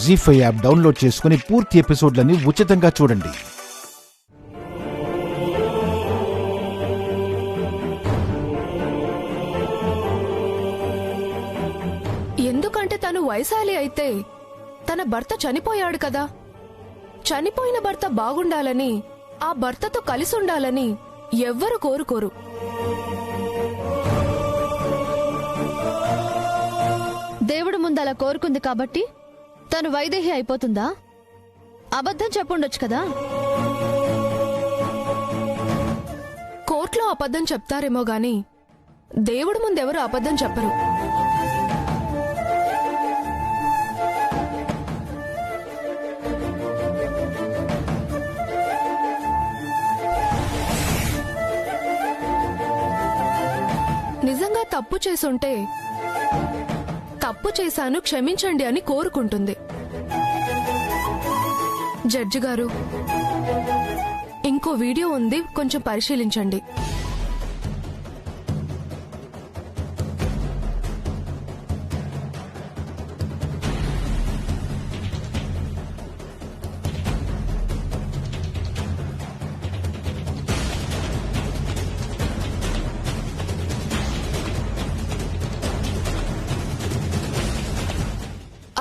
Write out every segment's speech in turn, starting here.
జీ5 app download చేసుకుని పూర్తి ఎపిసోడ్లని ఉచితంగా చూడండి. ఎందుకంటే తను వైశాలి అయితే తన భర్త చనిపోయాడు కదా. చనిపోయిన భర్త బాగుండాలని, ఆ భర్తతో కలిసి ఉండాలని ఎవ్వరు కోరుకోరు. దేవుడు ముందు అలా కోరుకుంది కాబట్టి తను వైదేహి అయిపోతుందా? అబద్ధం చెప్పుండొచ్చు కదా. కోర్టులో అబద్ధం చెప్తారేమో గాని దేవుడు ముందెవరు అబద్ధం చెప్పరు. నిజంగా తప్పు చేసుంటే తప్పు చేశాను క్షమించండి అని కోరుకుంటుంది. జడ్జి గారు, ఇంకో వీడియో ఉంది, కొంచెం పరిశీలించండి.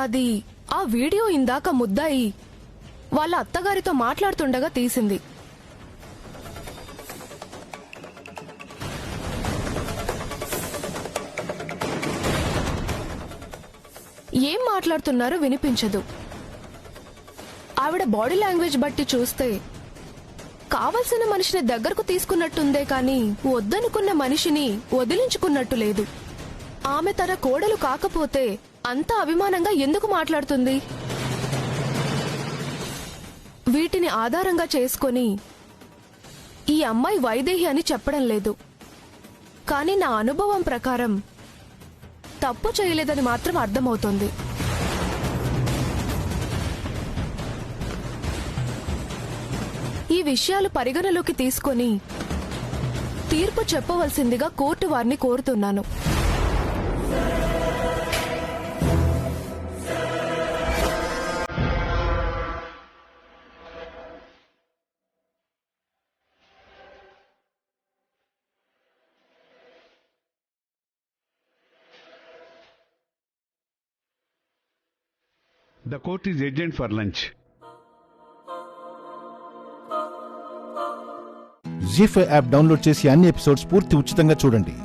అది ఆ వీడియో ఇందాక ముద్దాయి వాళ్ళ అత్తగారితో మాట్లాడుతుండగా తీసింది. ఏం మాట్లాడుతున్నారో వినిపించదు. ఆవిడ బాడీ లాంగ్వేజ్ బట్టి చూస్తే కావలసిన మనిషిని దగ్గరకు తీసుకున్నట్టుందే కాని వద్దనుకున్న మనిషిని వదిలించుకున్నట్టు లేదు. ఆమె తన కోడలు కాకపోతే అంత అభిమానంగా ఎందుకు మాట్లాడుతుంది? వీటిని ఆధారంగా చేసుకొని ఈ అమ్మాయి వైదేహి అని చెప్పడం లేదు, కానీ నా అనుభవం ప్రకారం తప్పు చేయలేదని మాత్రం అర్థమవుతోంది. ఈ విషయాలు పరిగణలోకి తీసుకొని తీర్పు చెప్పవలసిందిగా కోర్టు వారిని కోరుతున్నాను. The court is adjourned for lunch. Zee five app download చేసి అన్ని ఎపిసోడ్స్ పూర్తి ఉచితంగా చూడండి.